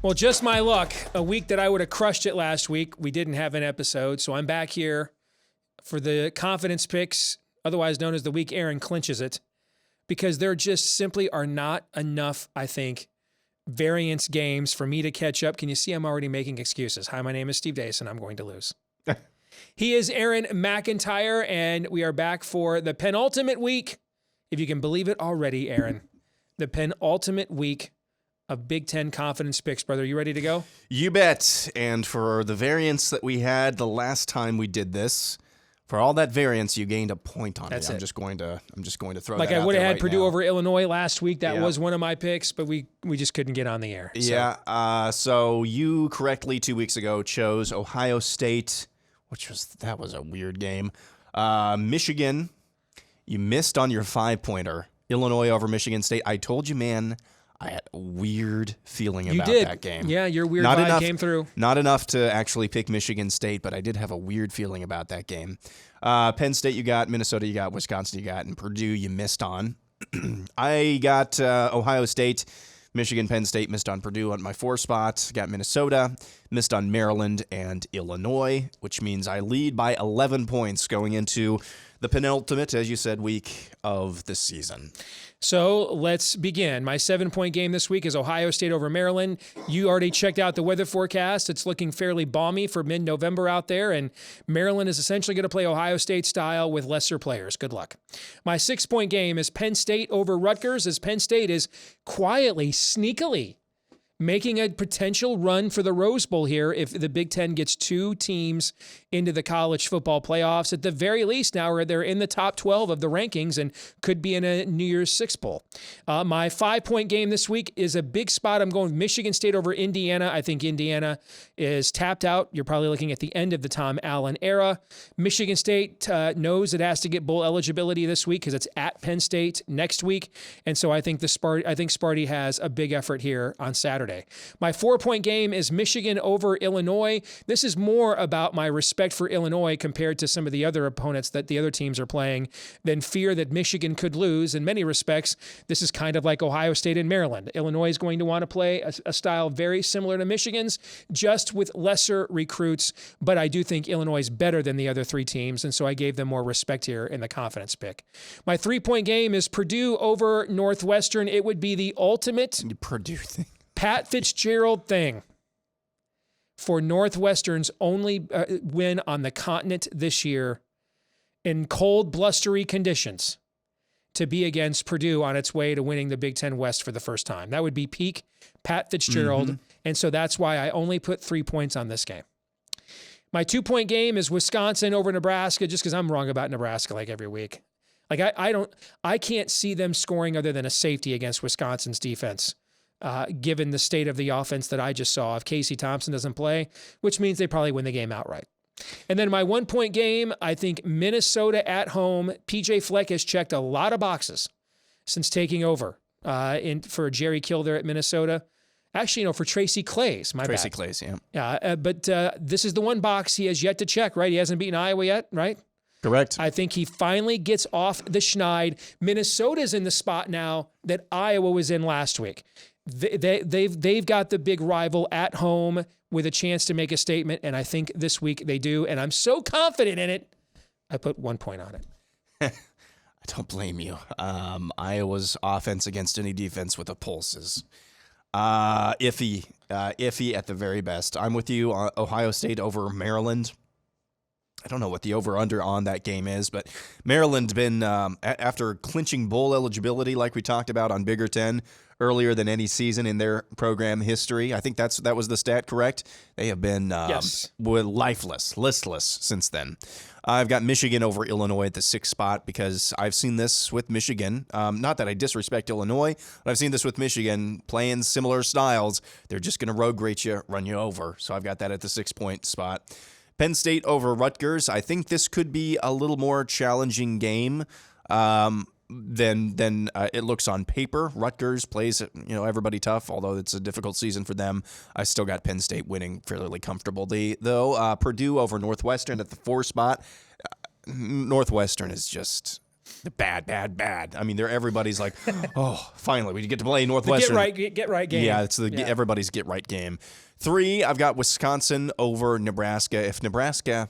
Well, just my luck. A week that I would have crushed it last week, we didn't have an episode, so I'm back here for the confidence picks, otherwise known as the week Aaron clinches it, because there just simply are not enough, I think, variance games for me to catch up. Can you see I'm already making excuses? Hi, my name is Steve Dace, and I'm going to lose. He is Aaron McIntyre, and we are back for the penultimate week, if you can believe it already, Aaron, the penultimate week of Big Ten confidence picks, brother. You ready to go? You bet. And for the variance that we had the last time we did this, for all that variance, you gained a point on it. I'm just going to throw like that out I would have there had right Purdue now. over Illinois last week. That was one of my picks, but we just couldn't get on the air. So. Yeah. So you correctly 2 weeks ago chose Ohio State, that was a weird game. Michigan, you missed on your 5-pointer. Illinois over Michigan State. I told you, man. I had a weird feeling about that game. Yeah, your weird vibe came through. Not enough to actually pick Michigan State, but I did have a weird feeling about that game. Penn State you got, Minnesota you got, Wisconsin you got, and Purdue you missed on. I got Ohio State, Michigan, Penn State, missed on Purdue on my 4 spot. Got Minnesota, missed on Maryland and Illinois, which means I lead by 11 points going into the penultimate, as you said, week of the season. So let's begin. My 7-point game this week is Ohio State over Maryland. You already checked out the weather forecast. It's looking fairly balmy for mid-November out there, and Maryland is essentially going to play Ohio State style with lesser players. Good luck. My 6-point game is Penn State over Rutgers, as Penn State is quietly, sneakily making a potential run for the Rose Bowl here if the Big Ten gets 2 teams into the college football playoffs. At the very least, now they're in the top 12 of the rankings and could be in a New Year's Six Bowl. My 5-point game this week is a big spot. I'm going with Michigan State over Indiana. I think Indiana is tapped out. You're probably looking at the end of the Tom Allen era. Michigan State knows it has to get bowl eligibility this week because it's at Penn State next week. And so I think Sparty has a big effort here on Saturday. My 4-point game is Michigan over Illinois. This is more about my respect for Illinois compared to some of the other opponents that the other teams are playing than fear that Michigan could lose. In many respects, this is kind of like Ohio State and Maryland. Illinois is going to want to play a style very similar to Michigan's, just with lesser recruits. But I do think Illinois is better than the other 3 teams, and so I gave them more respect here in the confidence pick. My 3-point game is Purdue over Northwestern. It would be the ultimate Purdue thing. Pat Fitzgerald thing for Northwestern's only win on the continent this year in cold, blustery conditions to be against Purdue on its way to winning the Big Ten West for the first time. That would be peak Pat Fitzgerald, and so that's why I only put 3 points on this game. My 2-point game is Wisconsin over Nebraska, just because I'm wrong about Nebraska like every week. Like I can't see them scoring other than a safety against Wisconsin's defense. Given the state of the offense that I just saw, if Casey Thompson doesn't play, which means they probably win the game outright. And then my 1-point game, I think Minnesota at home. PJ Fleck has checked a lot of boxes since taking over for Jerry Kill there at Minnesota. Actually, for Tracy Claeys, Tracy Claeys, yeah. But this is the one box he has yet to check, right? He hasn't beaten Iowa yet, right? Correct. I think he finally gets off the schneid. Minnesota's in the spot now that Iowa was in last week. They've got the big rival at home with a chance to make a statement, and I think this week they do, and I'm so confident in it, I put 1 point on it. I don't blame you. Iowa's offense against any defense with a pulse is iffy at the very best. I'm with you. Ohio State over Maryland. I don't know what the over-under on that game is, but Maryland's been, after clinching bowl eligibility like we talked about on Bigger Ten earlier than any season in their program history. I think that was the stat, correct? They have been listless since then. I've got Michigan over Illinois at the 6th spot because I've seen this with Michigan. Not that I disrespect Illinois, but I've seen this with Michigan playing similar styles. They're just going to road grade you, run you over. So I've got that at the 6-point spot. Penn State over Rutgers. I think this could be a little more challenging game than it looks on paper. Rutgers plays everybody tough, although it's a difficult season for them. I still got Penn State winning fairly comfortably, though. Purdue over Northwestern at the 4 spot. Northwestern is just Bad. I mean, everybody's like, oh, finally, we get to play Northwestern. Get right game. Yeah, it's everybody's get right game. 3, I've got Wisconsin over Nebraska. If Nebraska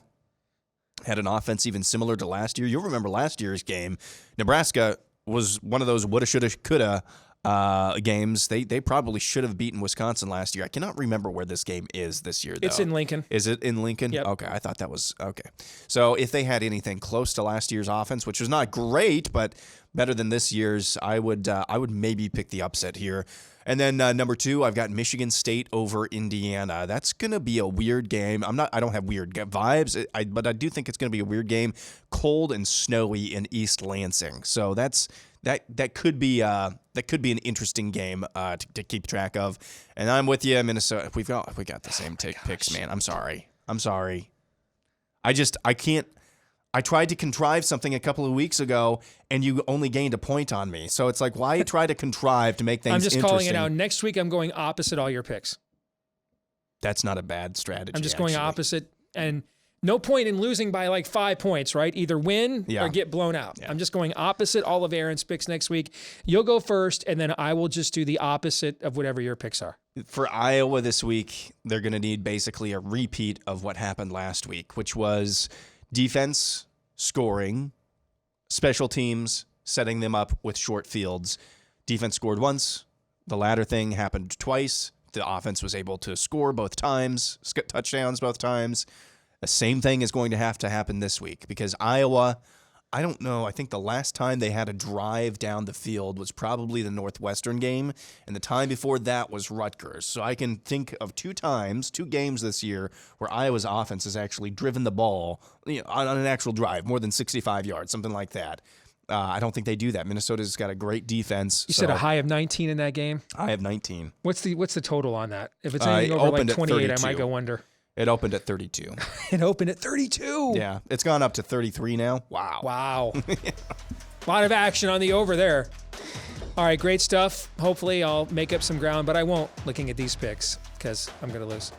had an offense even similar to last year, you'll remember last year's game. Nebraska was one of those woulda, shoulda, coulda games. They probably should have beaten Wisconsin last year. I cannot remember where this game is this year, though. It's in Lincoln. Is it in Lincoln? Yep. Okay, I thought that was okay. So if they had anything close to last year's offense, which was not great, but better than this year's, I would maybe pick the upset here. And then number 2, I've got Michigan State over Indiana. That's gonna be a weird game. I don't have weird vibes, but I do think it's gonna be a weird game. Cold and snowy in East Lansing. So that could be an interesting game to keep track of. And I'm with you, Minnesota. We got the same picks, man. I'm sorry. I can't. I tried to contrive something a couple of weeks ago, and you only gained a point on me. So it's like, why try to contrive to make things interesting? I'm just calling it out. Next week, I'm going opposite all your picks. That's not a bad strategy. I'm just going opposite, and no point in losing by like 5 points, right? Either win or get blown out. Yeah. I'm just going opposite all of Aaron's picks next week. You'll go first, and then I will just do the opposite of whatever your picks are. For Iowa this week, they're going to need basically a repeat of what happened last week, which was defense, scoring, special teams, setting them up with short fields. Defense scored once. The latter thing happened twice. The offense was able to score both times, touchdowns both times. The same thing is going to have to happen this week because Iowa, I don't know, I think the last time they had a drive down the field was probably the Northwestern game, and the time before that was Rutgers. So I can think of 2 games this year where Iowa's offense has actually driven the ball on an actual drive, more than 65 yards, something like that. I don't think they do that. Minnesota's got a great defense. You said a high of 19 in that game? I have 19. What's the total on that? If it's anything over like 28, I might go under. It opened at 32. It opened at 32. Yeah, it's gone up to 33 now. Wow. A lot of action on the over there. All right, great stuff. Hopefully I'll make up some ground, but I won't looking at these picks because I'm going to lose.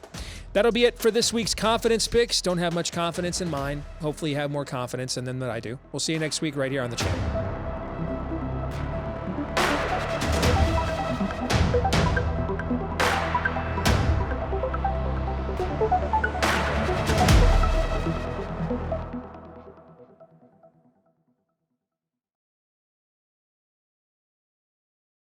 That'll be it for this week's confidence picks. Don't have much confidence in mine. Hopefully you have more confidence in them than I do. We'll see you next week right here on the channel.